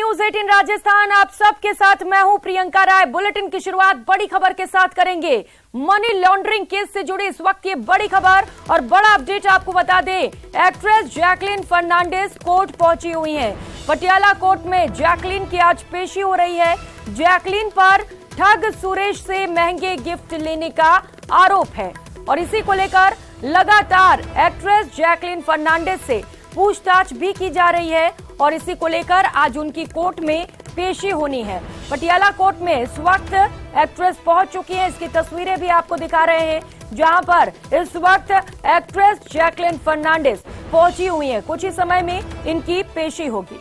News 18 Rajasthan, आप सबके साथ मैं हूं प्रियंका राय। बुलेटिन की शुरुआत बड़ी खबर के साथ करेंगे। मनी लॉन्ड्रिंग केस से जुड़ी इस वक्त की बड़ी खबर और बड़ा अपडेट आपको बता दें। एक्ट्रेस जैकलीन फर्नांडिस कोर्ट पहुंची हुई हैं। पटियाला कोर्ट में जैकलीन की आज पेशी हो रही है। जैकलीन पर ठग सुरेश से महंगे गिफ्ट लेने का आरोप है और इसी को लेकर लगातार एक्ट्रेस जैकलीन फर्नांडिस से पूछताछ भी की जा रही है और इसी को लेकर आज उनकी कोर्ट में पेशी होनी है। पटियाला कोर्ट में इस वक्त एक्ट्रेस पहुंच चुकी है। इसकी तस्वीरें भी आपको दिखा रहे हैं, जहां पर इस वक्त एक्ट्रेस जैकलीन फर्नांडिस पहुंची हुई है। कुछ ही समय में इनकी पेशी होगी।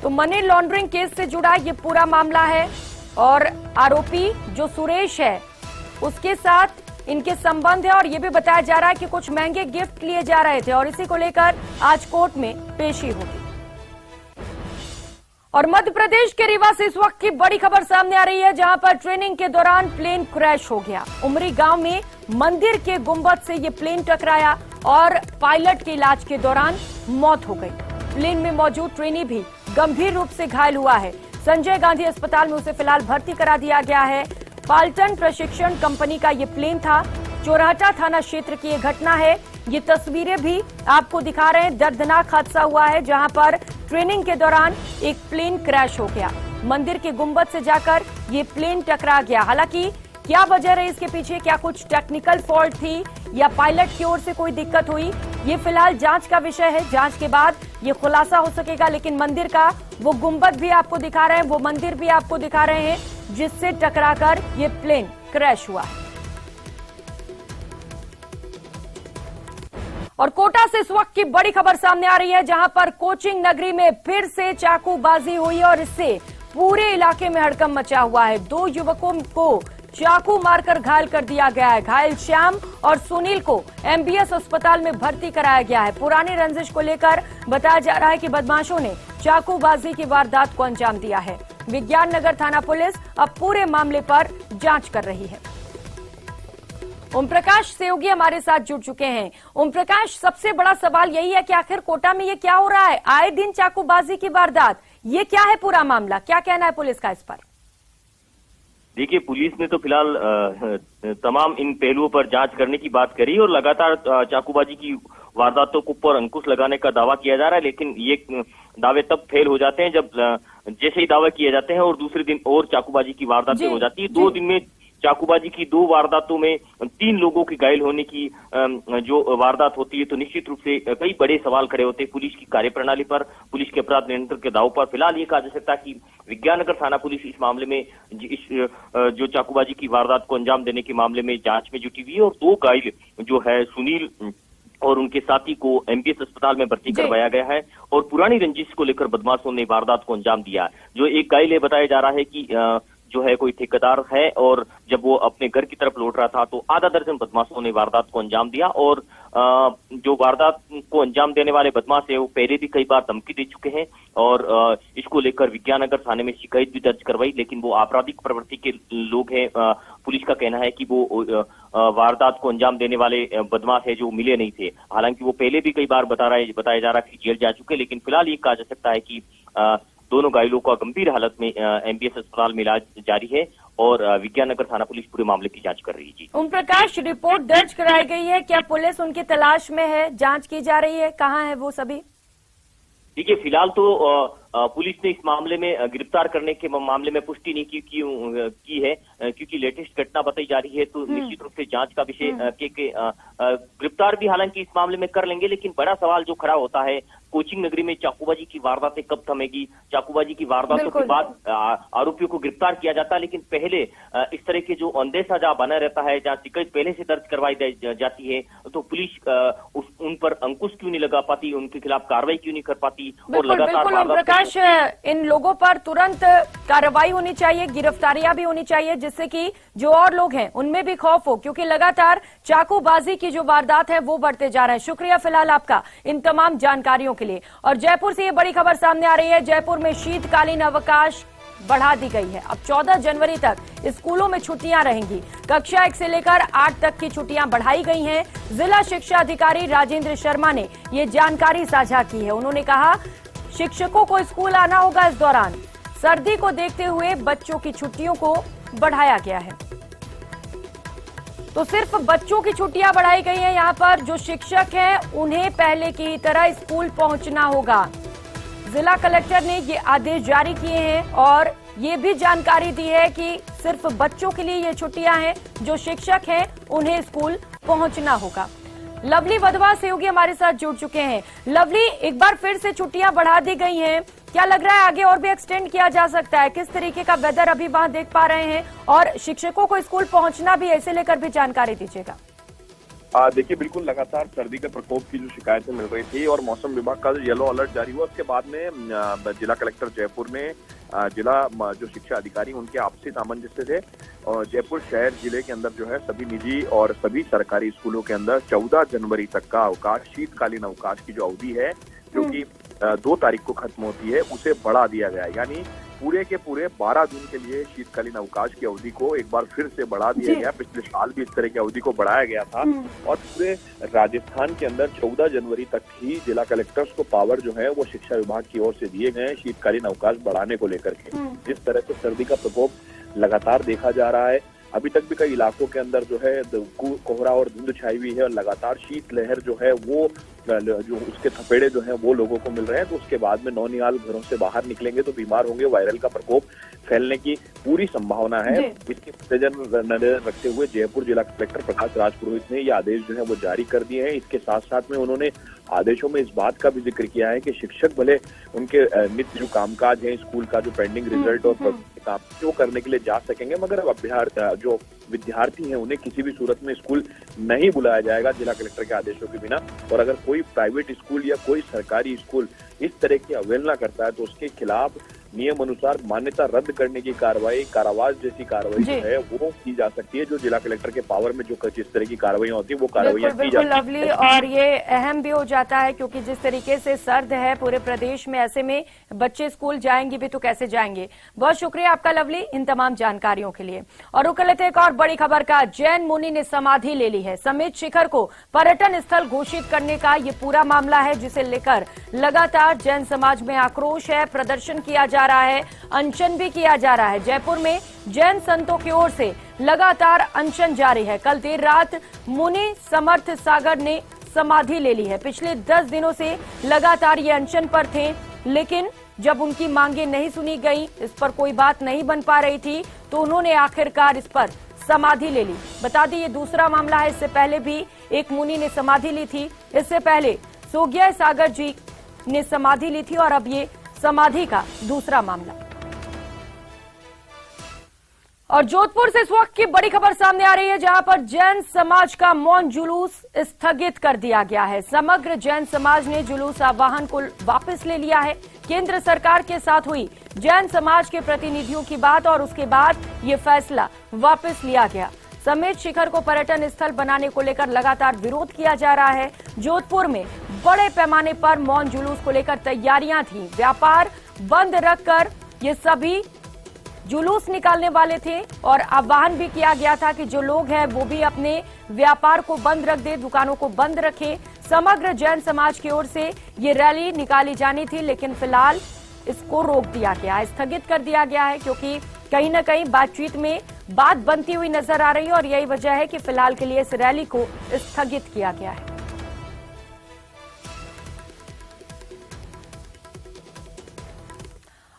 तो मनी लॉन्ड्रिंग केस से जुड़ा ये पूरा मामला है और आरोपी जो सुरेश है उसके साथ इनके संबंध है और ये भी बताया जा रहा है कि कुछ महंगे गिफ्ट लिए जा रहे थे और इसी को लेकर आज कोर्ट में पेशी होगी। और मध्य प्रदेश के रीवा से इस वक्त की बड़ी खबर सामने आ रही है, जहां पर ट्रेनिंग के दौरान प्लेन क्रैश हो गया। उमरी गांव में मंदिर के गुंबद से ये प्लेन टकराया और पायलट के इलाज के दौरान मौत हो गई। प्लेन में मौजूद ट्रेनी भी गंभीर रूप से घायल हुआ है। संजय गांधी अस्पताल में उसे फिलहाल भर्ती करा दिया गया है। पाल्टन प्रशिक्षण कंपनी का ये प्लेन था। चोराटा थाना क्षेत्र की ये घटना है। ये तस्वीरें भी आपको दिखा रहे हैं। दर्दनाक हादसा हुआ है जहां पर ट्रेनिंग के दौरान एक प्लेन क्रैश हो गया। मंदिर के गुंबद से जाकर ये प्लेन टकरा गया। हालांकि क्या वजह रही इसके पीछे, क्या कुछ टेक्निकल फॉल्ट थी या पायलट की ओर से कोई दिक्कत हुई, ये फिलहाल जांच का विषय है। जांच के बाद ये खुलासा हो सकेगा। लेकिन मंदिर का वो गुंबद भी आपको दिखा रहे हैं, वो मंदिर भी आपको दिखा रहे हैं जिससे टकराकर ये प्लेन क्रैश हुआ है। और कोटा से इस वक्त की बड़ी खबर सामने आ रही है, जहां पर कोचिंग नगरी में फिर से चाकूबाजी हुई और इससे पूरे इलाके में हड़कंप मचा हुआ है। 2 युवकों को चाकू मारकर घायल कर दिया गया है। घायल श्याम और सुनील को एमबीएस अस्पताल में भर्ती कराया गया है। पुरानी रंजिश को लेकर बताया जा रहा है कि बदमाशों ने चाकूबाजी की वारदात को अंजाम दिया है। विज्ञान नगर थाना पुलिस अब पूरे मामले पर जांच कर रही है। ओम प्रकाश सेवगी हमारे साथ जुड़ चुके हैं। ओम प्रकाश, सबसे बड़ा सवाल यही है कि आखिर कोटा में ये क्या हो रहा है? आए दिन चाकूबाजी की वारदात, ये क्या है पूरा मामला? क्या कहना है पुलिस का इस पर? देखिए, पुलिस ने तो फिलहाल तमाम इन पहलुओं पर जांच करने की बात करी और लगातार चाकूबाजी की वारदातों को पर अंकुश लगाने का दावा किया जा रहा है। लेकिन ये दावे तब फेल हो जाते हैं जब जैसे ही दावे किए जाते हैं और दूसरे दिन और चाकूबाजी की वारदातें हो जाती है। 2 दिन में चाकूबाजी की 2 वारदातों में 3 लोगों के घायल होने की जो वारदात होती है, तो निश्चित रूप से कई बड़े सवाल खड़े होते हैं पुलिस की कार्यप्रणाली पर, पुलिस के अपराध नियंत्रण के दावों पर। फिलहाल ये कहा जा सकता है कि विज्ञाननगर थाना पुलिस इस मामले में इस जो चाकूबाजी की वारदात को अंजाम देने के मामले में जांच में जुटी हुई है और 2 घायल जो है सुनील और उनके साथी को एमबीएस अस्पताल में भर्ती करवाया गया है। और पुरानी रंजिश को लेकर बदमाशों ने वारदात को अंजाम दिया। जो एक घायल है, बताया जा रहा है कि जो है कोई ठेकेदार है और जब वो अपने घर की तरफ लौट रहा था तो आधा दर्जन बदमाशों ने वारदात को अंजाम दिया। और जो वारदात को अंजाम देने वाले बदमाश है वो पहले भी कई बार धमकी दे चुके हैं और इसको लेकर विज्ञाननगर थाने में शिकायत भी दर्ज करवाई। लेकिन वो आपराधिक प्रवृत्ति के लोग हैं। पुलिस का कहना है कि वो वारदात को अंजाम देने वाले बदमाश है जो मिले नहीं थे। हालांकि वो पहले भी कई बार बताया जा रहा है कि जेल जा चुके। लेकिन फिलहाल ये कहा जा सकता है कि दोनों घायलों का गंभीर हालत में एमबीएस अस्पताल में इलाज जारी है और विज्ञाननगर थाना पुलिस पूरे मामले की जांच कर रही है। जी ओम प्रकाश, रिपोर्ट दर्ज कराई गई है, क्या पुलिस उनकी तलाश में है? जांच की जा रही है, कहाँ है वो सभी? देखिए, फिलहाल तो पुलिस ने इस मामले में गिरफ्तार करने के मामले में पुष्टि नहीं की है क्योंकि लेटेस्ट घटना बताई जा रही है। तो निश्चित रूप से जांच का विषय गिरफ्तार भी हालांकि इस मामले में कर लेंगे। लेकिन बड़ा सवाल जो खड़ा होता है, कोचिंग नगरी में चाकूबाजी की वारदातें कब थमेगी? चाकूबाजी की वारदातों के बाद आरोपियों को गिरफ्तार किया जाता है, लेकिन पहले इस तरह के जो अंदेशा जहां बना रहता है, जहां शिकायत पहले से दर्ज करवाई जाती है, तो पुलिस उन पर अंकुश क्यों नहीं लगा पाती, उनके खिलाफ कार्रवाई क्यों नहीं कर पाती? और लगातार इन लोगों पर तुरंत कार्रवाई होनी चाहिए, गिरफ्तारियां भी होनी चाहिए, जिससे कि जो और लोग हैं उनमें भी खौफ हो, क्योंकि लगातार चाकूबाजी की जो वारदात है वो बढ़ते जा रहे हैं। शुक्रिया फिलहाल आपका इन तमाम जानकारियों के लिए। और जयपुर से ये बड़ी खबर सामने आ रही है। जयपुर में शीतकालीन अवकाश बढ़ा दी गई है। अब 14 जनवरी तक स्कूलों में छुट्टियां रहेंगी। कक्षा 1 से लेकर 8 तक की छुट्टियां बढ़ाई गई हैं। जिला शिक्षा अधिकारी राजेंद्र शर्मा ने ये जानकारी साझा की है। उन्होंने कहा शिक्षकों को स्कूल आना होगा। इस दौरान सर्दी को देखते हुए बच्चों की छुट्टियों को बढ़ाया गया है। तो सिर्फ बच्चों की छुट्टियां बढ़ाई गई हैं। यहाँ पर जो शिक्षक हैं उन्हें पहले की तरह स्कूल पहुंचना होगा। जिला कलेक्टर ने ये आदेश जारी किए हैं और ये भी जानकारी दी है कि सिर्फ बच्चों के लिए ये छुट्टियां हैं। जो शिक्षक हैं उन्हें स्कूल पहुंचना होगा। लवली वधवा सहयोगी हमारे साथ जुड़ चुके हैं। लवली, एक बार फिर से छुट्टियां बढ़ा दी गई हैं, क्या लग रहा है आगे और भी एक्सटेंड किया जा सकता है? किस तरीके का वेदर अभी वहां देख पा रहे हैं और शिक्षकों को स्कूल पहुंचना भी, ऐसे लेकर भी जानकारी दीजिएगा। देखिए, बिल्कुल लगातार सर्दी के प्रकोप की जो शिकायतें मिल रही थी और मौसम विभाग का जो येलो अलर्ट जारी हुआ उसके बाद में जिला कलेक्टर जयपुर ने जिला जो शिक्षा अधिकारी उनके आपसी सामंजस्य से और जयपुर शहर जिले के अंदर जो है सभी निजी और सभी सरकारी स्कूलों के अंदर 14 जनवरी तक का अवकाश, शीतकालीन अवकाश की जो अवधि है जो कि 2 तारीख को खत्म होती है, उसे बढ़ा दिया गया है। यानी पूरे के पूरे 12 दिन के लिए शीतकालीन अवकाश की अवधि को एक बार फिर से बढ़ा दिया गया। पिछले साल भी इस तरह की अवधि को बढ़ाया गया था और पूरे राजस्थान के अंदर 14 जनवरी तक ही जिला कलेक्टर्स को पावर जो है वो शिक्षा विभाग की ओर से दिए गए हैं शीतकालीन अवकाश बढ़ाने को लेकर के। जिस तरह से सर्दी का प्रकोप लगातार देखा जा रहा है, अभी तक भी कई इलाकों के अंदर जो है कोहरा और धुंध छाई हुई है और लगातार शीत लहर जो है वो जो उसके थपेड़े जो हैं वो लोगों को मिल रहे हैं। तो उसके बाद में नौनिहाल घरों से बाहर निकलेंगे तो बीमार होंगे, वायरल का प्रकोप फैलने की पूरी संभावना है। इसके नजर रखते हुए जयपुर जिला कलेक्टर प्रकाश राजपुरोहित ने ये आदेश जो है वो जारी कर दिए हैं। इसके साथ साथ में उन्होंने आदेशों में इस बात का भी जिक्र किया है कि शिक्षक भले उनके नित्य जो कामकाज है, स्कूल का जो पेंडिंग रिजल्ट और काम जो करने के लिए जा सकेंगे, मगर जो विद्यार्थी हैं उन्हें किसी भी सूरत में स्कूल नहीं बुलाया जाएगा जिला कलेक्टर के आदेशों के बिना। और अगर कोई प्राइवेट स्कूल या कोई सरकारी स्कूल इस तरह की अवहेलना करता है तो उसके खिलाफ नियम अनुसार मान्यता रद्द करने की कार्रवाई, कारावास जैसी कार्रवाई जो है वो की जा सकती है। जो जिला कलेक्टर के पावर में जो जिस तरह की कार्रवाई होती है वो कार्रवाई की जाती है। और ये अहम भी हो जाता है क्योंकि जिस तरीके से सर्द है पूरे प्रदेश में, ऐसे में बच्चे स्कूल जाएंगे भी तो कैसे जाएंगे। बहुत शुक्रिया आपका लवली इन तमाम जानकारियों के लिए। और रुक लेते एक और बड़ी खबर का। जैन मुनि ने समाधि ले ली है। समेत शिखर को पर्यटन स्थल घोषित करने का ये पूरा मामला है, जिसे लेकर लगातार जैन समाज में आक्रोश है, प्रदर्शन किया जा रहा है, अनशन भी किया जा रहा है। जयपुर में जैन संतों की ओर से लगातार अनशन जारी है। कल देर रात मुनि समर्थ सागर ने समाधि ले ली है। पिछले 10 दिनों से लगातार ये अनशन पर थे, लेकिन जब उनकी मांगे नहीं सुनी गई, इस पर कोई बात नहीं बन पा रही थी, तो उन्होंने आखिरकार इस पर समाधि ले ली। बता दें ये दूसरा मामला है। इससे पहले भी एक मुनि ने समाधि ली थी। इससे पहले सोगिया सागर जी ने समाधि ली थी और अब ये समाधि का दूसरा मामला। और जोधपुर से इस वक्त की बड़ी खबर सामने आ रही है, जहां पर जैन समाज का मौन जुलूस स्थगित कर दिया गया है। समग्र जैन समाज ने जुलूस आह्वान को वापस ले लिया है। केंद्र सरकार के साथ हुई जैन समाज के प्रतिनिधियों की बात और उसके बाद ये फैसला वापस लिया गया। समेत शिखर को पर्यटन स्थल बनाने को लेकर लगातार विरोध किया जा रहा है। जोधपुर में बड़े पैमाने पर मौन जुलूस को लेकर तैयारियां थी। व्यापार बंद रखकर ये सभी जुलूस निकालने वाले थे और आह्वान भी किया गया था कि जो लोग हैं वो भी अपने व्यापार को बंद रख दे, दुकानों को बंद रखें। समग्र जैन समाज की ओर से ये रैली निकाली जानी थी, लेकिन फिलहाल इसको रोक दिया गया, स्थगित कर दिया गया है, क्योंकि कहीं न कहीं बातचीत में बात बनती हुई नजर आ रही है और यही वजह है कि फिलहाल के लिए इस रैली को स्थगित किया गया है।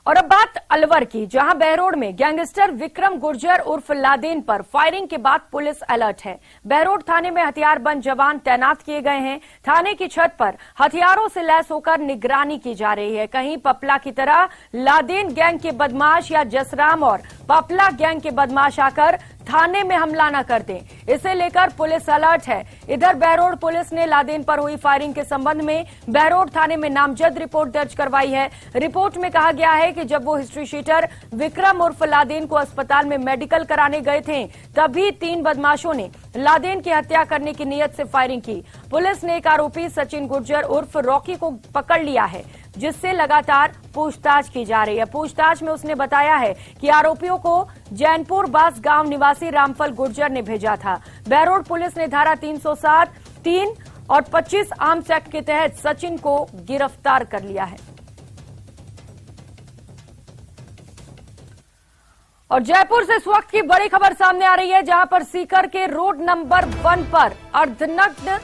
और अब बात अलवर की, जहां बहरोड में गैंगस्टर विक्रम गुर्जर उर्फ लादेन पर फायरिंग के बाद पुलिस अलर्ट है। बहरोड थाने में हथियारबंद जवान तैनात किए गए हैं। थाने की छत पर हथियारों से लैस होकर निगरानी की जा रही है। कहीं पपला की तरह लादेन गैंग के बदमाश या जसराम और पपला गैंग के बदमाश आकर थाने में हमला न कर दें, इसे लेकर पुलिस अलर्ट है। इधर बहरोड पुलिस ने लादेन पर हुई फायरिंग के संबंध में बहरोड थाने में नामजद रिपोर्ट दर्ज करवाई है। रिपोर्ट में कहा गया है कि जब वो हिस्ट्री शीटर विक्रम उर्फ लादेन को अस्पताल में मेडिकल कराने गए थे, तभी 3 बदमाशों ने लादेन की हत्या करने की नीयत से फायरिंग की। पुलिस ने एक आरोपी सचिन गुर्जर उर्फ रॉकी को पकड़ लिया है। जिससे लगातार पूछताछ की जा रही है। पूछताछ में उसने बताया है कि आरोपियों को जैनपुर बास गांव निवासी रामफल गुर्जर ने भेजा था। बहरोड पुलिस ने धारा 307, 3 और 25 आर्म्स एक्ट के तहत सचिन को गिरफ्तार कर लिया है। और जयपुर से इस वक्त की बड़ी खबर सामने आ रही है, जहां पर सीकर के रोड नंबर 1 पर अर्धनग्न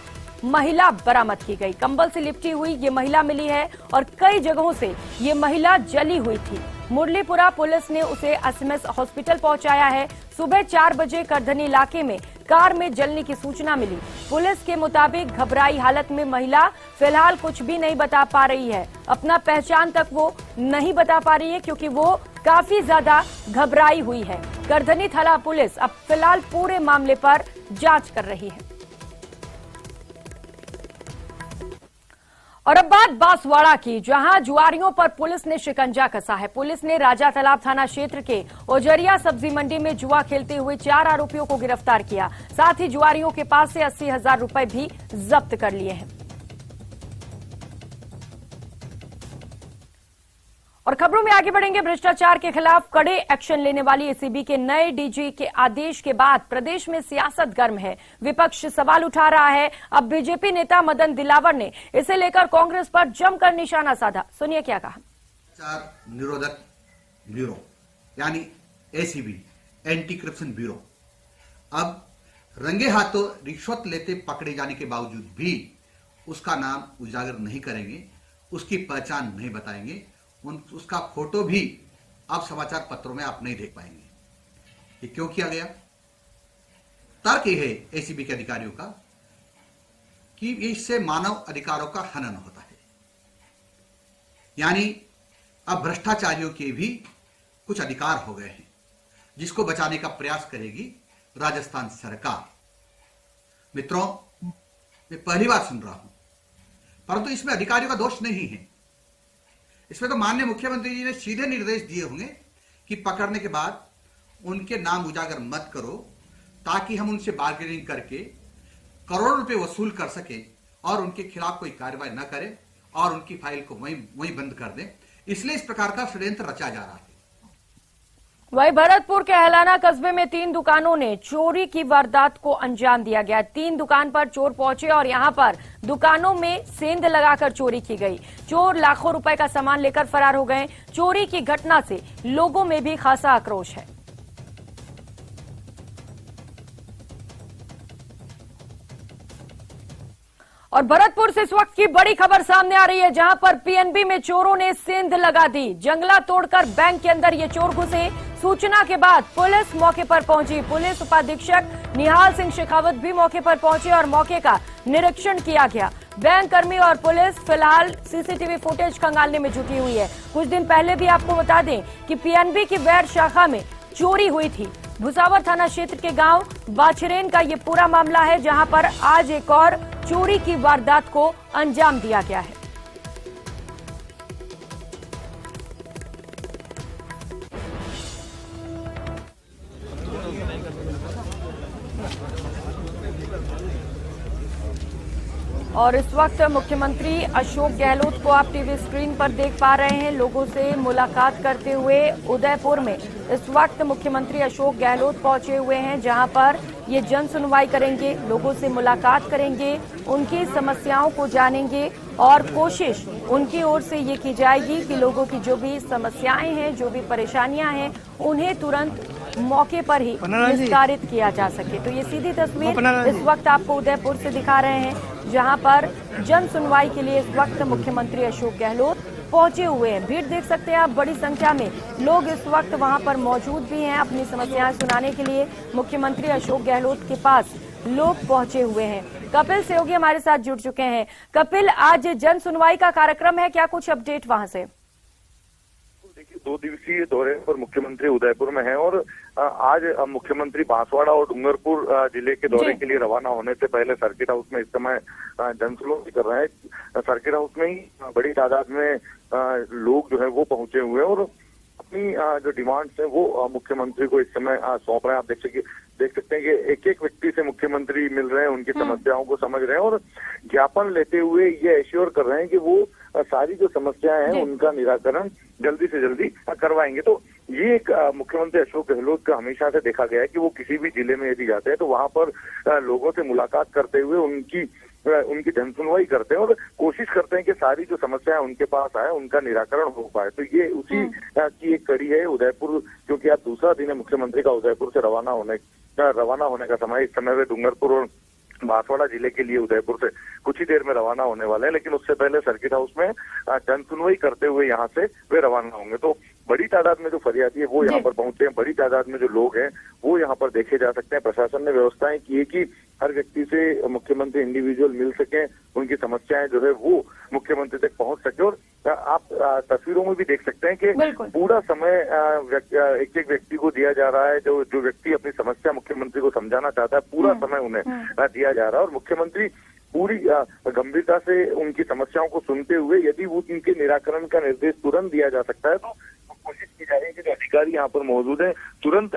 महिला बरामद की गई। कंबल से लिपटी हुई ये महिला मिली है और कई जगहों से ये महिला जली हुई थी। मुरलीपुरा पुलिस ने उसे एसएमएस हॉस्पिटल पहुंचाया है। सुबह 4 बजे करधनी इलाके में कार में जलने की सूचना मिली। पुलिस के मुताबिक घबराई हालत में महिला फिलहाल कुछ भी नहीं बता पा रही है। अपना पहचान तक वो नहीं बता पा रही है क्योंकि वो काफी ज्यादा घबराई हुई है। करधनी थाना पुलिस अब फिलहाल पूरे मामले पर जांच कर रही है। और अब बात बांसवाड़ा की, जहां जुआरियों पर पुलिस ने शिकंजा कसा है। पुलिस ने राजा तालाब थाना क्षेत्र के ओजरिया सब्जी मंडी में जुआ खेलते हुए 4 आरोपियों को गिरफ्तार किया। साथ ही जुआरियों के पास से 80,000 रुपए भी जब्त कर लिए हैं। और खबरों में आगे बढ़ेंगे। भ्रष्टाचार के खिलाफ कड़े एक्शन लेने वाली एसीबी के नए डीजी के आदेश के बाद प्रदेश में सियासत गर्म है। विपक्ष सवाल उठा रहा है। अब बीजेपी नेता मदन दिलावर ने इसे लेकर कांग्रेस पर जमकर निशाना साधा। सुनिए क्या कहा। भ्रष्टाचार निरोधक ब्यूरो यानी एसीबी, एंटी करप्शन ब्यूरो, अब रंगे हाथों रिश्वत लेते पकड़े जाने के बावजूद भी उसका नाम उजागर नहीं करेंगे, उसकी पहचान नहीं बताएंगे, उसका फोटो भी आप समाचार पत्रों में आप नहीं देख पाएंगे। ये क्यों किया गया? तर्क यह है एसीबी के अधिकारियों का कि इससे मानव अधिकारों का हनन होता है। यानी अब भ्रष्टाचारियों के भी कुछ अधिकार हो गए हैं, जिसको बचाने का प्रयास करेगी राजस्थान सरकार। मित्रों, मैं पहली बार सुन रहा हूं, परंतु इसमें अधिकारियों का दोष नहीं है। इसमें तो माननीय मुख्यमंत्री जी ने सीधे निर्देश दिए होंगे कि पकड़ने के बाद उनके नाम उजागर मत करो, ताकि हम उनसे बार्गेनिंग करके करोड़ों रुपए वसूल कर सके और उनके खिलाफ कोई कार्रवाई न करें और उनकी फाइल को वहीं बंद कर दें। इसलिए इस प्रकार का षड्यंत्र रचा जा रहा है। वहीं भरतपुर के हलाना कस्बे में 3 दुकानों ने चोरी की वारदात को अंजाम दिया गया। 3 दुकान पर चोर पहुंचे और यहां पर दुकानों में सेंध लगाकर चोरी की गई। चोर लाखों रुपए का सामान लेकर फरार हो गए। चोरी की घटना से लोगों में भी खासा आक्रोश है। और भरतपुर से इस वक्त की बड़ी खबर सामने आ रही है, जहां पर पीएनबी में चोरों ने सेंध लगा दी। जंगला तोड़कर बैंक के अंदर ये चोर घुसे। सूचना के बाद पुलिस मौके पर पहुंची। पुलिस उपाधीक्षक निहाल सिंह शेखावत भी मौके पर पहुंचे और मौके का निरीक्षण किया गया। बैंक कर्मी और पुलिस फिलहाल सीसीटीवी फुटेज खंगालने में जुटी हुई है। कुछ दिन पहले भी आपको बता दें कि पीएनबी की वैट शाखा में चोरी हुई थी। भुसावर थाना क्षेत्र के गांव बाछरेन का ये पूरा मामला है, जहां पर आज एक और चोरी की वारदात को अंजाम दिया गया है। और इस वक्त मुख्यमंत्री अशोक गहलोत को आप टीवी स्क्रीन पर देख पा रहे हैं, लोगों से मुलाकात करते हुए। उदयपुर में इस वक्त मुख्यमंत्री अशोक गहलोत पहुंचे हुए हैं, जहां पर ये जन सुनवाई करेंगे, लोगों से मुलाकात करेंगे, उनकी समस्याओं को जानेंगे और कोशिश उनकी ओर से ये की जाएगी कि लोगों की जो भी समस्याएं हैं, जो भी परेशानियां हैं, उन्हें तुरंत मौके पर ही निस्तारित किया जा सके। तो ये सीधी तस्वीर इस वक्त आपको उदयपुर से दिखा रहे हैं, जहां पर जन सुनवाई के लिए इस वक्त मुख्यमंत्री अशोक गहलोत पहुंचे हुए हैं। भीड़ देख सकते हैं आप, बड़ी संख्या में लोग इस वक्त वहां पर मौजूद भी हैं। अपनी समस्याएं सुनाने के लिए मुख्यमंत्री अशोक गहलोत के पास लोग पहुंचे हुए हैं। कपिल सहयोगी हमारे साथ जुड़ चुके हैं। कपिल, आज जन सुनवाई का कार्यक्रम है, क्या कुछ अपडेट वहां से? देखिए, 2 दिवसीय दौरे पर मुख्यमंत्री उदयपुर में हैं और आज मुख्यमंत्री बांसवाड़ा और डूंगरपुर जिले के दौरे के लिए रवाना होने से पहले सर्किट हाउस में इस समय जनसुनवाई कर रहे हैं। सर्किट हाउस में ही बड़ी तादाद में लोग जो है वो पहुंचे हुए हैं और अपनी जो डिमांड्स हैं वो मुख्यमंत्री को इस समय सौंप रहे हैं। आप देख सकते हैं कि एक एक व्यक्ति से मुख्यमंत्री मिल रहे हैं, उनकी समस्याओं को समझ रहे हैं और ज्ञापन लेते हुए ये एश्योर कर रहे हैं कि वो सारी जो समस्याएं हैं उनका निराकरण जल्दी से जल्दी करवाएंगे। तो ये एक मुख्यमंत्री अशोक गहलोत का हमेशा से देखा गया है कि वो किसी भी जिले में यदि जाते हैं तो वहां पर लोगों से मुलाकात करते हुए उनकी जनसुनवाई करते हैं और कोशिश करते हैं कि सारी जो समस्याएं उनके पास आए उनका निराकरण हो पाए। तो ये उसी की एक कड़ी है। उदयपुर, क्योंकि आज दूसरा दिन है मुख्यमंत्री का उदयपुर से रवाना होने का समय, इस समय वे डूंगरपुर और बांसवाड़ा जिले के लिए उदयपुर से कुछ ही देर में रवाना होने वाले हैं, लेकिन उससे पहले सर्किट हाउस में जनसुनवाई करते हुए यहाँ से वे रवाना होंगे। तो बड़ी तादाद में जो फरियादी है वो यहाँ पर पहुंचे हैं, बड़ी तादाद में जो लोग हैं वो यहाँ पर देखे जा सकते हैं। प्रशासन ने व्यवस्थाएं की है कि हर व्यक्ति से मुख्यमंत्री इंडिविजुअल मिल सके, उनकी समस्याएं जो है वो मुख्यमंत्री तक पहुंच सके। और आप तस्वीरों में भी देख सकते हैं कि पूरा समय एक एक व्यक्ति को दिया जा रहा है। जो व्यक्ति अपनी समस्या मुख्यमंत्री को समझाना चाहता है, पूरा समय उन्हें दिया जा रहा है और मुख्यमंत्री पूरी गंभीरता से उनकी समस्याओं को सुनते हुए यदि वो उनके निराकरण का निर्देश तुरंत दिया जा सकता है तो कोशिश की जा रही है कि जो अधिकारी यहाँ पर मौजूद हैं तुरंत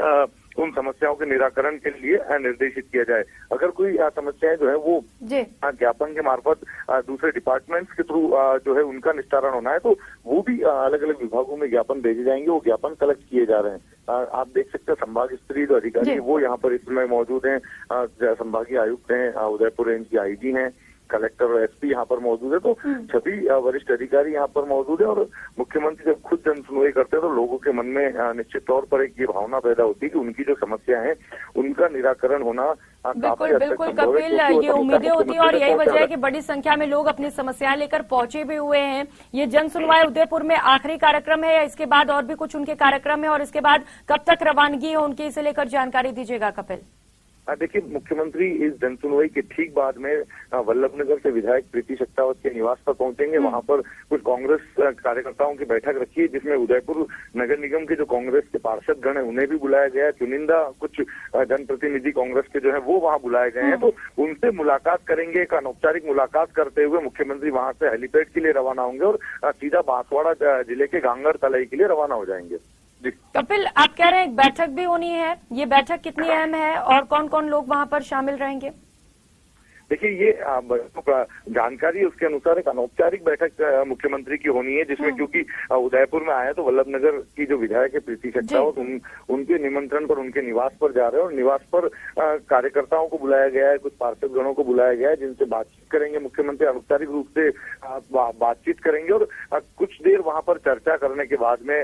उन समस्याओं के निराकरण के लिए निर्देशित किया जाए। अगर कोई समस्याएं जो है वो ज्ञापन के मार्फत दूसरे डिपार्टमेंट्स के थ्रू जो है उनका निस्तारण होना है तो वो भी अलग अलग विभागों में ज्ञापन भेजे जाएंगे, वो ज्ञापन कलेक्ट किए जा रहे हैं। आप देख सकते हैं संभाग स्तरीय जो अधिकारी है वो यहाँ पर इस समय मौजूद हैं। संभागीय आयुक्त हैं, उदयपुर रेंज की आईजी हैं, कलेक्टर और एसपी यहाँ पर मौजूद है। तो सभी वरिष्ठ अधिकारी यहाँ पर मौजूद है और मुख्यमंत्री जब खुद जनसुनवाई करते हैं तो लोगों के मन में निश्चित तौर पर एक ये भावना पैदा होती है कि उनकी जो समस्या है उनका निराकरण होना बिल्कुल कपिल, ये उम्मीदें होती है और यही वजह है कि बड़ी संख्या में लोग अपनी समस्याएं लेकर पहुंचे भी हुए हैं। ये जन सुनवाई उदयपुर में आखिरी कार्यक्रम है या इसके बाद और भी कुछ उनके कार्यक्रम है और इसके बाद कब तक रवानगी है उनकी, इसे लेकर जानकारी दीजिएगा कपिल। देखिए, मुख्यमंत्री इस जनसुनवाई के ठीक बाद में वल्लभनगर से विधायक प्रीति शेखावत के निवास पर पहुंचेंगे। वहां पर कुछ कांग्रेस कार्यकर्ताओं की बैठक रखी है जिसमें उदयपुर नगर निगम के जो कांग्रेस के पार्षद गण है उन्हें भी बुलाया गया है। चुनिंदा कुछ जनप्रतिनिधि कांग्रेस के जो है वो वहां बुलाए गए हैं तो उनसे मुलाकात करेंगे। एक अनौपचारिक मुलाकात करते हुए मुख्यमंत्री वहां से हेलीपैड के लिए रवाना होंगे और सीधा बांसवाड़ा जिले के गांगर तलाई के लिए रवाना हो जाएंगे। कपिल, आप कह रहे हैं एक बैठक भी होनी है, ये बैठक कितनी अहम है और कौन कौन लोग वहां पर शामिल रहेंगे? देखिए, ये जानकारी उसके अनुसार एक अनौपचारिक बैठक मुख्यमंत्री की होनी है जिसमें क्योंकि उदयपुर में आए तो वल्लभनगर की जो विधायक है प्रीति शेखावत उनके निमंत्रण पर उनके निवास पर जा रहे हैं और निवास पर कार्यकर्ताओं को बुलाया गया है, कुछ पार्षद गणों को बुलाया गया है जिनसे बातचीत करेंगे। मुख्यमंत्री अनौपचारिक रूप से बातचीत करेंगे और कुछ देर वहां पर चर्चा करने के बाद में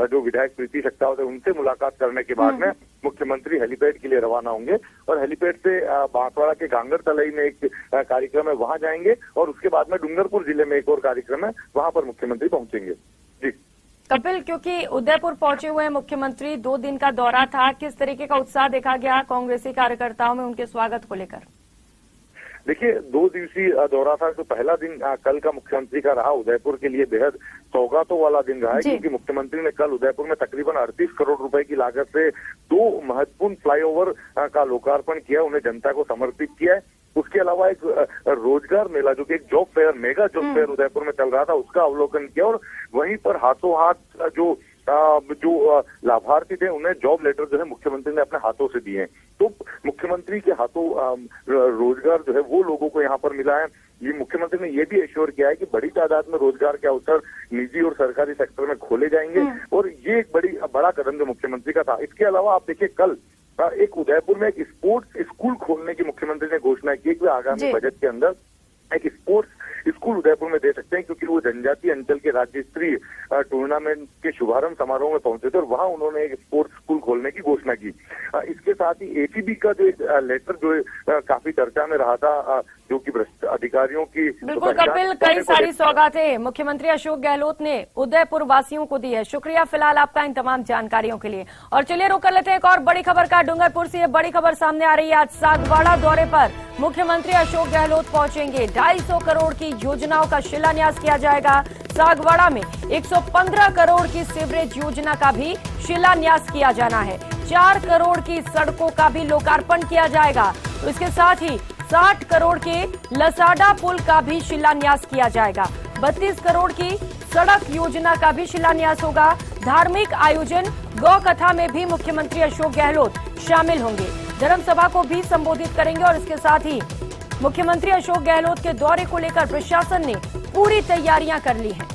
जो विधायक प्रीति शेखावत है उनसे मुलाकात करने के बाद में मुख्यमंत्री हेलीपैड के लिए रवाना होंगे और हेलीपैड से बांसवाड़ा के गांगर तलाई में एक कार्यक्रम है वहां जाएंगे और उसके बाद में डूंगरपुर जिले में एक और कार्यक्रम है, वहां पर मुख्यमंत्री पहुंचेंगे। जी कपिल, क्योंकि उदयपुर पहुंचे हुए मुख्यमंत्री, 2 दिन का दौरा था, किस तरीके का उत्साह देखा गया कांग्रेसी कार्यकर्ताओं में उनके स्वागत को लेकर? देखिए, 2 दिवसीय दौरा था तो पहला दिन कल का मुख्यमंत्री का रहा उदयपुर के लिए बेहद सौगातों वाला दिन रहा है क्योंकि मुख्यमंत्री ने कल उदयपुर में तकरीबन 38 करोड़ रुपए की लागत से 2 महत्वपूर्ण फ्लाईओवर का लोकार्पण किया, उन्हें जनता को समर्पित किया है। उसके अलावा एक रोजगार मेला जो कि एक job fair, mega job fair Udaipur में चल रहा था, उसका अवलोकन किया और वहीं पर हाथों हाथ जो लाभार्थी थे उन्हें जॉब लेटर जो है मुख्यमंत्री ने अपने हाथों से दिए हैं। तो मुख्यमंत्री के हाथों रोजगार जो है वो लोगों को यहाँ पर मिला है। ये मुख्यमंत्री ने ये भी एश्योर किया है कि बड़ी तादाद में रोजगार के अवसर निजी और सरकारी सेक्टर में खोले जाएंगे और ये एक बड़ा कदम जो मुख्यमंत्री का था। इसके अलावा आप देखिए, कल एक उदयपुर में एक स्पोर्ट्स स्कूल खोलने की मुख्यमंत्री ने घोषणा की कि वे आगामी बजट के अंदर एक स्पोर्ट्स स्कूल उदयपुर में दे सकते हैं क्योंकि वो जनजातीय अंचल के राज्य स्तरीय टूर्नामेंट के शुभारंभ समारोह में पहुंचे थे और वहां उन्होंने एक स्पोर्ट्स स्कूल खोलने की घोषणा की। इसके साथ ही एसीबी का जो एक लेटर जो काफी चर्चा में रहा था जो कि भ्रष्ट अधिकारियों की, बिल्कुल कपिल, कई सारी सौगातें मुख्यमंत्री अशोक गहलोत ने उदयपुर वासियों को दी है। शुक्रिया फिलहाल आपका इन तमाम जानकारियों के लिए। और चलिए रुक कर लेते हैं एक और बड़ी खबर का। डूंगरपुर से बड़ी खबर सामने आ रही है। आज सागवाड़ा दौरे पर मुख्यमंत्री अशोक गहलोत पहुंचेंगे। 250 करोड़ की योजनाओं का शिलान्यास किया जाएगा। सागवाड़ा में 115 करोड़ की सीवरेज योजना का भी शिलान्यास किया जाना है। 4 करोड़ की सड़कों का भी लोकार्पण किया जाएगा। तो इसके साथ ही 60 करोड़ के लसाडा पुल का भी शिलान्यास किया जाएगा। 32 करोड़ की सड़क योजना का भी शिलान्यास होगा। धार्मिक आयोजन, गौ कथा में भी मुख्यमंत्री अशोक गहलोत शामिल होंगे। धर्म सभा को भी संबोधित करेंगे और इसके साथ ही मुख्यमंत्री अशोक गहलोत के दौरे को लेकर प्रशासन ने पूरी तैयारियां कर ली हैं।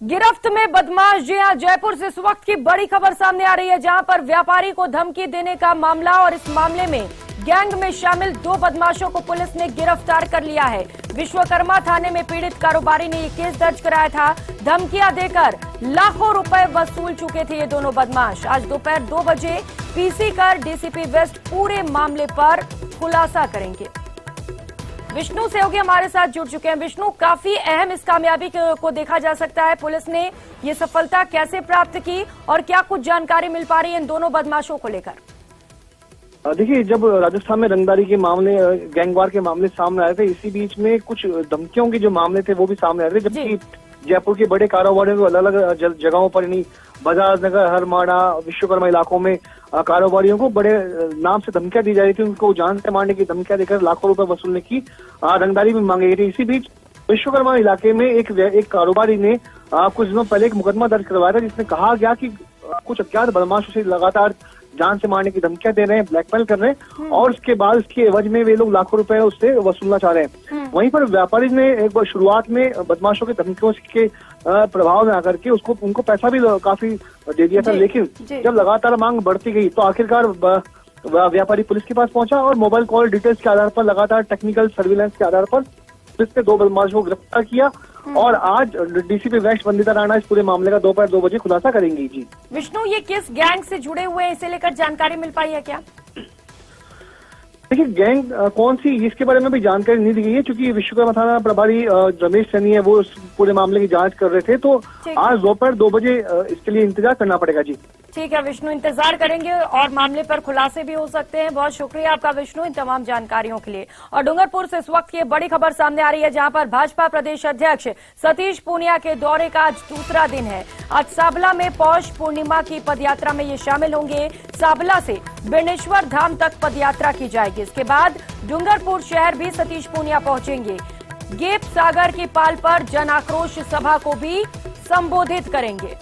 गिरफ्त में बदमाश। जी हां, जयपुर से इस वक्त की बड़ी खबर सामने आ रही है, जहां पर व्यापारी को धमकी देने का मामला और इस मामले में गैंग में शामिल 2 बदमाशों को पुलिस ने गिरफ्तार कर लिया है। विश्वकर्मा थाने में पीड़ित कारोबारी ने ये केस दर्ज कराया था। धमकियां देकर लाखों रुपए वसूल चुके थे ये दोनों बदमाश। आज दोपहर 2 बजे पीसी कर डीसीपी वेस्ट पूरे मामले पर खुलासा करेंगे। विष्णु सहयोगी हमारे साथ जुड़ चुके हैं। विष्णु, काफी अहम इस कामयाबी को देखा जा सकता है। पुलिस ने ये सफलता कैसे प्राप्त की और क्या कुछ जानकारी मिल पा रही है इन दोनों बदमाशों को लेकर? देखिए, जब राजस्थान में रंगदारी के मामले, गैंगवार के मामले सामने आए थे, इसी बीच में कुछ धमकियों के जो मामले थे वो भी सामने आ रहे थे, जबकि जयपुर के बड़े कारोबारियों को अलग अलग जगहों पर, यानी बजाज नगर, हरमाड़ा, विश्वकर्मा इलाकों में कारोबारियों को बड़े नाम से धमकियां दी जा रही थी। उनको जान से मारने की धमकियां देकर लाखों रुपए वसूलने की रंगदारी भी मांगी गई थी। इसी बीच विश्वकर्मा इलाके में एक कारोबारी ने कुछ दिनों पहले एक मुकदमा दर्ज करवाया था, जिसमें कहा गया कि कुछ अज्ञात बदमाश उसे लगातार जान से मारने की धमकियां दे रहे हैं, ब्लैकमेल कर रहे हैं, और उसके बाद उसके एवज में वे लोग लाखों रुपए उससे वसूलना चाह रहे हैं। वहीं पर व्यापारी ने एक बार शुरुआत में बदमाशों की धमकियों के प्रभाव में आकर के उनको पैसा भी काफी दे दिया था, लेकिन जब लगातार मांग बढ़ती गई तो आखिरकार व्यापारी पुलिस के पास पहुंचा और मोबाइल कॉल डिटेल्स के आधार पर, लगातार टेक्निकल सर्विलांस के आधार पर पुलिस ने 2 बदमाशों को गिरफ्तार किया और आज डीसीपी वेस्ट वंदिता राणा इस पूरे मामले का दोपहर 2 बजे खुलासा करेंगी। जी विष्णु, ये किस गैंग से जुड़े हुए हैं, इसे लेकर जानकारी मिल पाई है क्या? देखिए, गैंग कौन सी, इसके बारे में भी जानकारी नहीं दी गई है, क्योंकि विश्वकर्मा थाना प्रभारी रमेश सैनी है, वो इस पूरे मामले की जांच कर रहे थे, तो आज दोपहर 2 बजे इसके लिए इंतजार करना पड़ेगा। जी ठीक है विष्णु, इंतजार करेंगे और मामले पर खुलासे भी हो सकते हैं। बहुत शुक्रिया आपका विष्णु इन तमाम जानकारियों के लिए। और डूंगरपुर से इस वक्त की बड़ी खबर सामने आ रही है, जहां पर भाजपा प्रदेश अध्यक्ष सतीश पूनिया के दौरे का आज दूसरा दिन है। आज साबला में पौष पूर्णिमा की पदयात्रा में ये शामिल होंगे। साबला से बेणेश्वर धाम तक पदयात्रा की जाएगी। इसके बाद डूंगरपुर शहर भी सतीश पूनिया पहुंचेंगे। गेप सागर की पाल पर जन आक्रोश सभा को भी संबोधित करेंगे।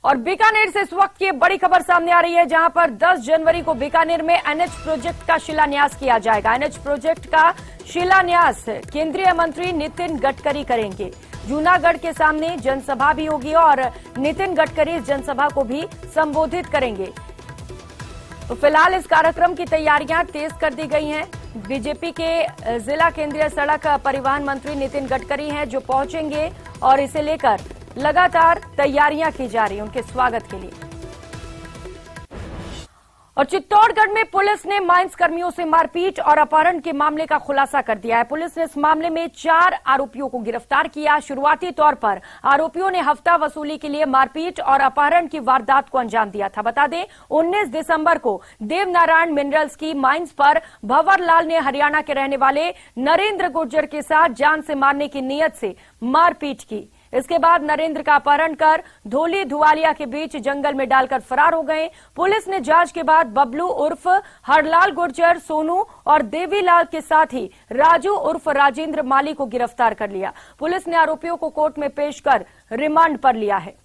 और बीकानेर से इस वक्त की बड़ी खबर सामने आ रही है, जहां पर 10 जनवरी को बीकानेर में एनएच प्रोजेक्ट का शिलान्यास किया जाएगा। एनएच प्रोजेक्ट का शिलान्यास केंद्रीय मंत्री नितिन गडकरी करेंगे। जूनागढ़ के सामने जनसभा भी होगी और नितिन गडकरी इस जनसभा को भी संबोधित करेंगे। तो फिलहाल इस कार्यक्रम की तैयारियां तेज कर दी गई हैं। बीजेपी के जिला केंद्रीय सड़क परिवहन मंत्री नितिन गडकरी हैं जो पहुंचेंगे और इसे लेकर लगातार तैयारियां की जा रही हैं उनके स्वागत के लिए। और चित्तौड़गढ़ में पुलिस ने माइंस कर्मियों से मारपीट और अपहरण के मामले का खुलासा कर दिया है। पुलिस ने इस मामले में 4 आरोपियों को गिरफ्तार किया। शुरुआती तौर पर आरोपियों ने हफ्ता वसूली के लिए मारपीट और अपहरण की वारदात को अंजाम दिया था। बता दें, 19 दिसंबर को देवनारायण मिनरल्स की माइंस पर भंवर लाल ने हरियाणा के रहने वाले नरेंद्र गुर्जर के साथ जान से मारने की नीयत से मारपीट की। इसके बाद नरेंद्र का अपहरण कर धोली धुआलिया के बीच जंगल में डालकर फरार हो गए। पुलिस ने जांच के बाद बबलू उर्फ हरलाल गुर्जर, सोनू और देवीलाल के साथ ही राजू उर्फ राजेंद्र माली को गिरफ्तार कर लिया। पुलिस ने आरोपियों को कोर्ट में पेश कर रिमांड पर लिया है।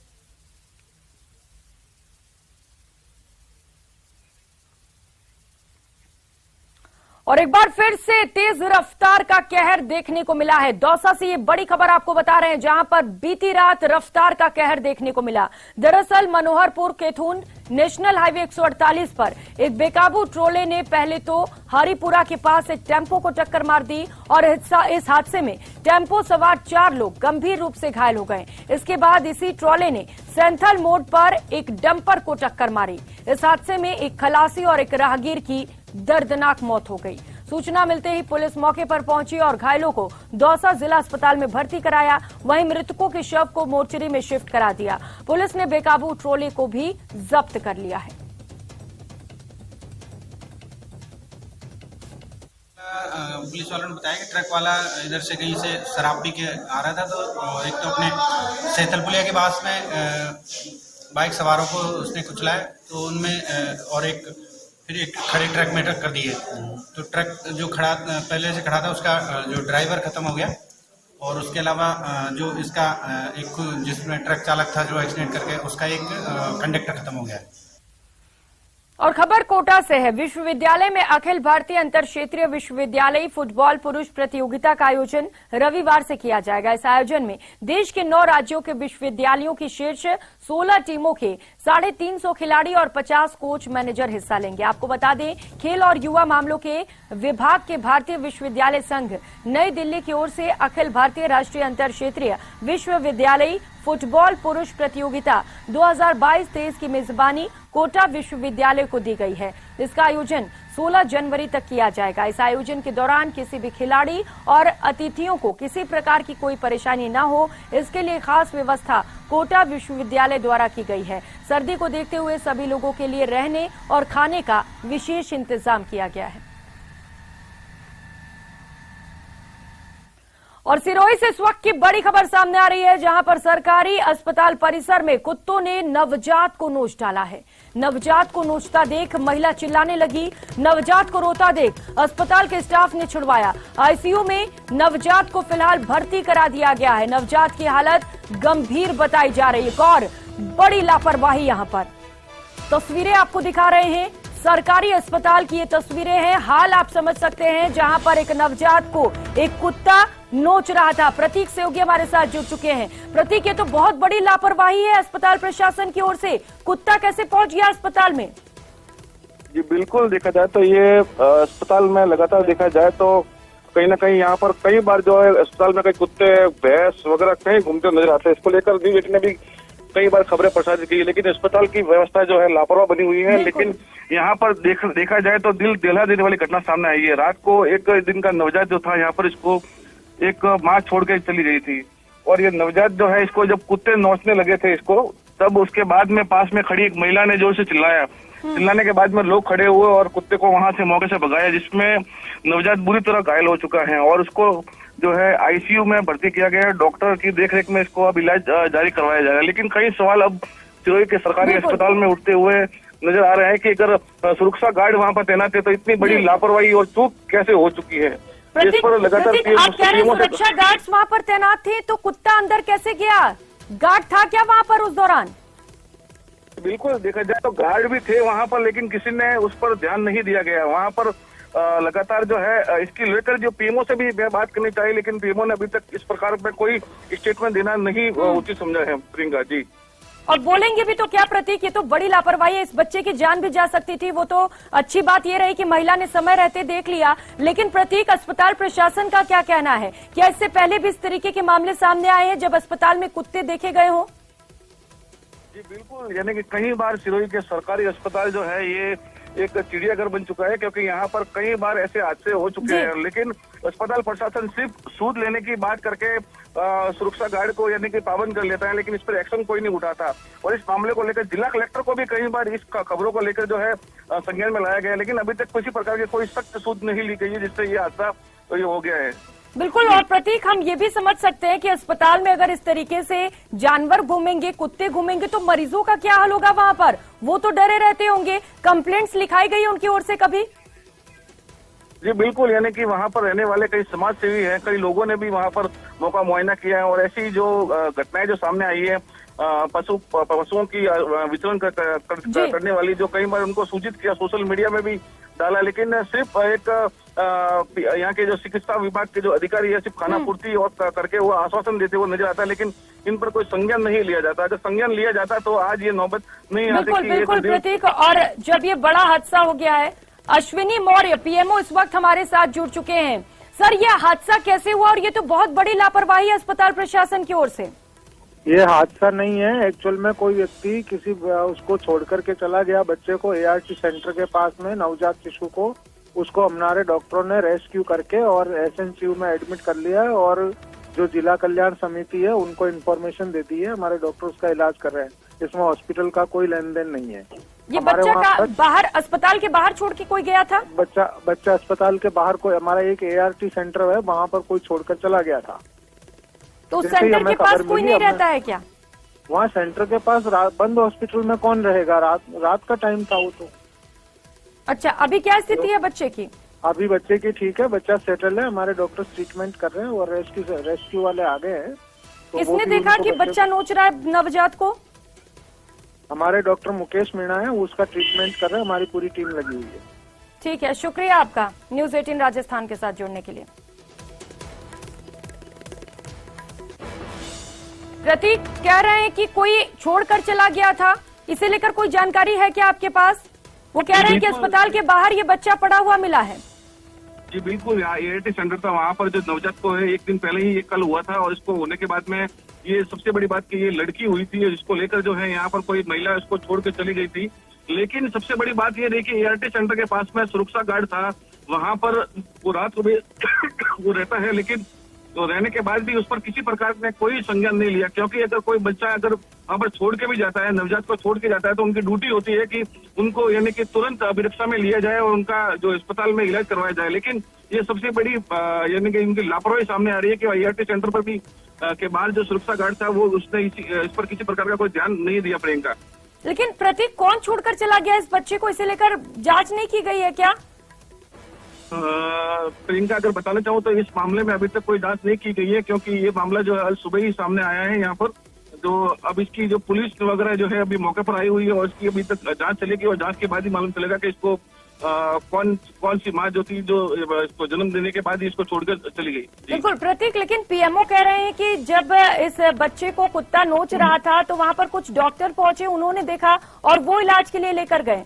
और एक बार फिर से तेज रफ्तार का कहर देखने को मिला है। दौसा से ये बड़ी खबर आपको बता रहे हैं, जहां पर बीती रात रफ्तार का कहर देखने को मिला। दरअसल मनोहरपुर केथून नेशनल हाईवे 148 पर एक बेकाबू ट्रोले ने पहले तो हरिपुरा के पास एक टेम्पो को टक्कर मार दी और इस हादसे में टेम्पो सवार 4 लोग गंभीर रूप से घायल हो गए। इसके बाद इसी ट्रोले ने सेंथल मोड़ पर एक डंपर को टक्कर मारी। इस हादसे में एक खलासी और एक राहगीर की दर्दनाक मौत हो गई। सूचना मिलते ही पुलिस मौके पर पहुंची और घायलों को दौसा जिला अस्पताल में भर्ती कराया। वहीं मृतकों के शव को मोर्चरी में शिफ्ट करा दिया। पुलिस ने बेकाबू ट्रोले को भी जब्त कर लिया है। पुलिस वालों ने बताया कि ट्रक वाला इधर से कहीं से शराब पी के आ रहा था, तो एक तो अपने सैथलपुलिया के पास में बाइक सवारों को उसने कुचला है, तो उनमें और फिर एक खड़े ट्रक में टक्कर दी है। तो ट्रक जो पहले से खड़ा था उसका जो ड्राइवर खत्म हो गया और उसके अलावा जो इसका एक जिसमें ट्रक चालक था जो एक्सीडेंट करके उसका एक कंडक्टर खत्म हो गया। और खबर कोटा से है। विश्वविद्यालय में अखिल भारतीय अंतर क्षेत्रीय विश्वविद्यालय फुटबॉल पुरुष प्रतियोगिता का आयोजन रविवार से किया जाएगा। इस आयोजन में देश के 9 राज्यों के विश्वविद्यालयों की शीर्ष 16 टीमों के 350 खिलाड़ी और 50 कोच मैनेजर हिस्सा लेंगे। आपको बता दें, खेल और युवा मामलों के विभाग के भारतीय विश्वविद्यालय संघ नई दिल्ली की ओर से अखिल भारतीय राष्ट्रीय अंतर क्षेत्रीय विश्वविद्यालय फुटबॉल पुरुष प्रतियोगिता 2022-23 की मेजबानी कोटा विश्वविद्यालय को दी गई है। इसका आयोजन 16 जनवरी तक किया जाएगा। इस आयोजन के दौरान किसी भी खिलाड़ी और अतिथियों को किसी प्रकार की कोई परेशानी न हो, इसके लिए खास व्यवस्था कोटा विश्वविद्यालय द्वारा की गई है। सर्दी को देखते हुए सभी लोगों के लिए रहने और खाने का विशेष इंतजाम किया गया है। और सिरोही से इस वक्त की बड़ी खबर सामने आ रही है, जहां पर सरकारी अस्पताल परिसर में कुत्तों ने नवजात को नोच डाला है। नवजात को नोचता देख महिला चिल्लाने लगी। नवजात को रोता देख अस्पताल के स्टाफ ने छुड़वाया। आईसीयू में नवजात को फिलहाल भर्ती करा दिया गया है। नवजात की हालत गंभीर बताई जा रही है और बड़ी लापरवाही यहां पर तस्वीरें आपको दिखा रहे हैं। सरकारी अस्पताल की ये तस्वीरें हैं। हाल आप समझ सकते हैं, जहां पर एक नवजात को एक कुत्ता नोच रहा था। प्रतीक सहयोगी हमारे साथ जुड़ चुके हैं। प्रतीक, ये तो बहुत बड़ी लापरवाही है अस्पताल प्रशासन की ओर से। कुत्ता कैसे पहुंच गया अस्पताल में? जी बिल्कुल, देखा जाए तो ये अस्पताल में लगातार देखा जाए तो कहीं ना कहीं यहाँ पर कई बार जो है अस्पताल में कई कुत्ते, भैंस वगैरह कहीं घूमते नजर आते हैं। इसको लेकर न्यूज 8 ने भी कई बार खबरें प्रसारित की, लेकिन अस्पताल की व्यवस्था जो है लापरवाह बनी हुई है। लेकिन यहाँ पर देखा जाए तो दिल दहला देने वाली घटना सामने आई है। रात को एक दिन का नवजात जो था, यहाँ पर इसको एक माँ छोड़ के चली गई थी और ये नवजात जो है, इसको जब कुत्ते नोचने लगे थे इसको, तब उसके बाद में पास में खड़ी एक महिला ने जोर से चिल्लाया। चिल्लाने के बाद में लोग खड़े हुए और कुत्ते को वहां से मौके से भगाया, जिसमें नवजात बुरी तरह घायल हो चुका है और उसको जो है आईसीयू में भर्ती किया गया है। डॉक्टर की देखरेख में इसको अब इलाज जारी करवाया जा रहा है। लेकिन कई सवाल अब सिरोही के सरकारी अस्पताल में उठते हुए नजर आ रहे हैं कि अगर सुरक्षा गार्ड वहां पर तैनात है तो इतनी बड़ी लापरवाही और चूक कैसे हो चुकी है। इस पर लगातार आप कह रहे हैं सुरक्षा गार्ड्स वहां पर तैनात थे, तो कुत्ता अंदर कैसे गया? गार्ड था क्या वहां पर उस दौरान? बिल्कुल, देखा जाए तो गार्ड भी थे वहां पर, लेकिन किसी ने उस पर ध्यान नहीं दिया गया। वहां पर लगातार जो है इसकी लेकर जो पीएमओ से भी बात करनी चाहिए, लेकिन पीएमओ ने अभी तक इस प्रकार में कोई स्टेटमेंट देना नहीं उचित समझा है। प्रियंका जी, और बोलेंगे भी तो क्या प्रतीक? ये तो बड़ी लापरवाही है। इस बच्चे की जान भी जा सकती थी। वो तो अच्छी बात ये रही कि महिला ने समय रहते देख लिया, लेकिन प्रतीक, अस्पताल प्रशासन का क्या कहना है? क्या इससे पहले भी इस तरीके के मामले सामने आए हैं जब अस्पताल में कुत्ते देखे गए हों? जी बिल्कुल, यानी कि कई बार सिरोही के सरकारी अस्पताल जो है ये एक चिड़ियाघर बन चुका है, क्योंकि यहाँ पर कई बार ऐसे हादसे हो चुके हैं। लेकिन अस्पताल प्रशासन सिर्फ सूद लेने की बात करके सुरक्षा गार्ड को यानी कि पाबंद कर लेता है, लेकिन इस पर एक्शन कोई नहीं उठाता। और इस मामले को लेकर जिला कलेक्टर को भी कई बार इस खबरों को लेकर जो है संज्ञान में लाया गया, लेकिन अभी तक किसी प्रकार की कोई सख्त सूद नहीं ली गई है, जिससे ये हादसा तो ये हो गया है। बिल्कुल, और प्रतीक, हम ये भी समझ सकते हैं कि अस्पताल में अगर इस तरीके से जानवर घूमेंगे, कुत्ते घूमेंगे, तो मरीजों का क्या हाल होगा वहां पर? वो तो डरे रहते होंगे। कंप्लेंट्स लिखाई गई उनकी ओर से कभी? जी बिल्कुल, यानी कि वहां पर रहने वाले कई समाज सेवी हैं, कई लोगों ने भी वहां पर मौका मुआयना किया है और ऐसी जो घटनाएं जो सामने आई है, पशुओं की विचरण करने वाली, जो कई बार उनको सूचित किया, सोशल मीडिया में भी डाला, लेकिन सिर्फ एक यहाँ के जो चिकित्सा विभाग के जो अधिकारी है सिर्फ खाना पूर्ति और करके वो आश्वासन देते हुए नजर आता है, लेकिन इन पर कोई संज्ञान नहीं लिया जाता। अगर संज्ञान लिया जाता तो आज ये नौबत नहीं आती। बिल्कुल प्रतीक, और जब ये बड़ा हादसा हो गया है, अश्विनी मौर्य पीएमओ इस वक्त हमारे साथ जुड़ चुके हैं। सर, ये हादसा कैसे हुआ? और ये तो बहुत बड़ी लापरवाही है अस्पताल प्रशासन की ओर से। ये हादसा नहीं है, एक्चुअल में कोई व्यक्ति किसी उसको छोड़ करके चला गया, बच्चे को एआरटी सेंटर के पास में, नवजात शिशु को, उसको हमारे डॉक्टरों ने रेस्क्यू करके और एसएनसीयू में एडमिट कर लिया है और जो जिला कल्याण समिति है उनको इन्फॉर्मेशन दे दी है। हमारे डॉक्टर उसका इलाज कर रहे हैं। इसमें हॉस्पिटल का कोई लेन देन नहीं है। ये बच्चा का बाहर अस्पताल के बाहर छोड़ के कोई गया था? बच्चा अस्पताल के बाहर कोई, हमारा एक एआरटी सेंटर है, वहाँ पर कोई छोड़कर चला गया था। तो सेंटर के पास कोई नहीं रहता है क्या? वहाँ सेंटर के पास बंद हॉस्पिटल में कौन रहेगा? रात का टाइम था वो तो। अच्छा, अभी क्या स्थिति है बच्चे की? अभी बच्चे की ठीक है, बच्चा सेटल है, हमारे डॉक्टर ट्रीटमेंट कर रहे हैं और रेस्क्यू वाले आ गए हैं। किसने देखा कि बच्चा नोच रहा है नवजात को? हमारे डॉक्टर मुकेश मीणा है, वो उसका ट्रीटमेंट कर रहे हैं, हमारी पूरी टीम लगी हुई है। ठीक है, शुक्रिया आपका न्यूज 18 राजस्थान के साथ जुड़ने के लिए। प्रतीक कह रहे हैं कि कोई छोड़कर चला गया था, इसे लेकर कोई जानकारी है क्या आपके पास? वो कह रहे हैं कि अस्पताल के बाहर ये बच्चा पड़ा हुआ मिला है। जी बिल्कुल, यहाँ ART सेंटर था, वहाँ पर जो नवजात को है 1 दिन पहले ही ये कल हुआ था और इसको होने के बाद में ये सबसे बड़ी बात कि ये लड़की हुई थी, जिसको लेकर जो है यहाँ पर कोई महिला इसको छोड़ के चली गई थी। लेकिन सबसे बड़ी बात ये रही कि ART सेंटर के पास में सुरक्षा गार्ड था, वहाँ पर वो रात को भी वो रहता है, लेकिन तो रहने के बाद भी उस पर किसी प्रकार ने कोई संज्ञान नहीं लिया, क्योंकि अगर कोई बच्चा अगर वहाँ पर छोड़ के भी जाता है, नवजात को छोड़ के जाता है, तो उनकी ड्यूटी होती है कि उनको यानी कि तुरंत अभिरक्षा में लिया जाए और उनका जो अस्पताल में इलाज करवाया जाए। लेकिन ये सबसे बड़ी यानी कि इनकी लापरवाही सामने आ रही है कि ART सेंटर पर भी के बाहर जो सुरक्षा गार्ड था वो उसने इस पर किसी प्रकार का कोई ध्यान नहीं दिया प्रियंका। लेकिन प्रतीक कौन छोड़कर चला गया इस बच्चे को, इसे लेकर जांच नहीं की गई है क्या? प्रियंका अगर बताना चाहूँ तो इस मामले में अभी तक कोई जांच नहीं की गई है, क्योंकि ये मामला जो है आज सुबह ही सामने आया है यहाँ पर। तो अब इसकी जो पुलिस वगैरह जो है अभी मौके पर आई हुई है और इसकी अभी तक जांच चलेगी और जांच के बाद ही मालूम चलेगा कि इसको कौन सी माँ जो थी जो इसको जन्म देने के बाद ही इसको छोड़कर चली गई। बिल्कुल प्रतीक, लेकिन PMO कह रहे हैं कि जब इस बच्चे को कुत्ता नोच रहा था तो वहाँ पर कुछ डॉक्टर पहुंचे, उन्होंने देखा और वो इलाज के लिए लेकर गए।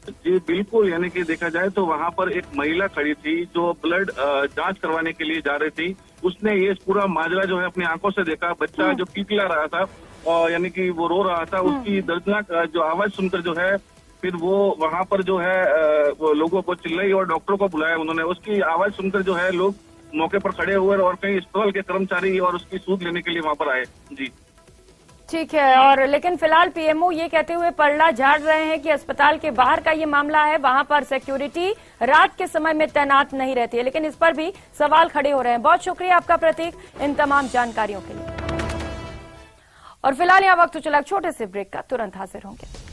जी बिल्कुल, यानी कि देखा जाए तो वहाँ पर एक महिला खड़ी थी जो ब्लड जांच करवाने के लिए जा रही थी। उसने ये पूरा माजरा जो है अपनी आंखों से देखा। बच्चा जो किलकिला रहा था और यानी कि वो रो रहा था, उसकी दर्दनाक जो आवाज सुनकर जो है फिर वो वहाँ पर जो है वो लोगों को चिल्लाई और डॉक्टरों को बुलाया उन्होंने। उसकी आवाज सुनकर जो है लोग मौके पर खड़े हुए और कई अस्पताल के कर्मचारी और उसकी सूद लेने के लिए वहाँ पर आए। जी ठीक है, और लेकिन फिलहाल PMO ये कहते हुए पलड़ा झाड़ रहे हैं कि अस्पताल के बाहर का ये मामला है, वहां पर सिक्योरिटी रात के समय में तैनात नहीं रहती है, लेकिन इस पर भी सवाल खड़े हो रहे हैं। बहुत शुक्रिया आपका प्रतीक इन तमाम जानकारियों के लिए। और फिलहाल यहाँ वक्त चला छोटे से ब्रेक का, तुरंत हाजिर होंगे।